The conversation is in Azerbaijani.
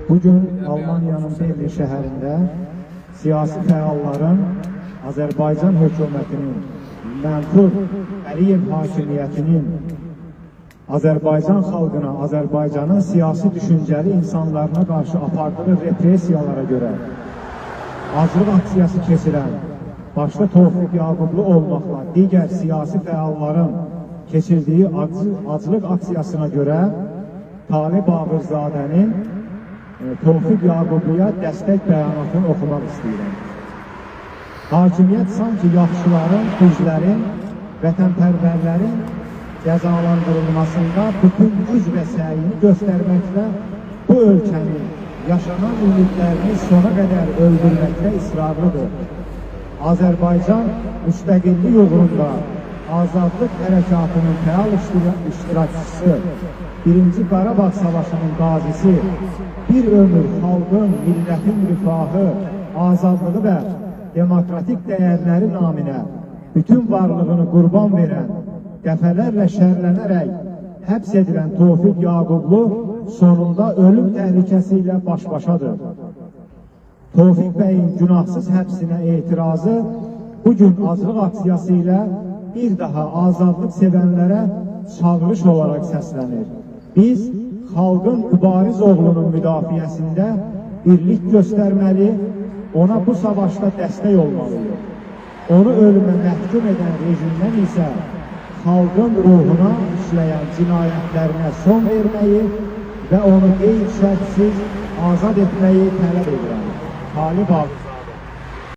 Bugün Almaniyanın Berlin şəhərində siyasi fəalların Azərbaycan hökumətinin, mənfur Əliyev hakimiyyətinin Azərbaycan xalqına, Azərbaycanın siyasi düşüncəli insanlarına qarşı apardığı represiyalara görə aclıq aksiyası keçirən, başda Tofiq Yaqublu olmaqla digər siyasi fəalların keçirdiyi aclıq aksiyasına görə Talib Bağırzadənin Tofiq Yaqubluya dəstək bəyanatını oxumaq istəyirəm. Hakimiyyət sanki yaxşıların, düzlərin, vətənpərvərlərin cəzalandırılmasında bütün güc və səyini göstərməklə bu ölkənin yaşanan ümidlərini sona qədər öldürməklə israrlıdır. Azərbaycan müstəqillik uğrunda azadlıq hərəkatının fəal iştirakçısı, 1-ci Qarabağ Savaşının qazisi, bir ömür xalqın, millətin rifahı, azadlığı və demokratik dəyərləri naminə bütün varlığını qurban verən, dəfələrlə şərlənərək həbs edilən Tofiq Yaqublu sonunda ölüm təhlükəsi ilə baş-başadır. Tofiq bəyin günahsız həbsinə etirazı bugün aclıq aksiyası ilə bir daha azadlıq sevənlərə çağırış olaraq səslənir. Biz xalqın mübariz oğlunun müdafiəsində birlik göstərməli, ona bu savaşda dəstək olmalıyıq. Onu ölümə məhkum edən rejimdən isə xalqın ruhuna işləyən cinayətlərinə son verməyi və onu qeyd-şərtsiz azad etməyi tələb edirəm. Talib Bağırzadə.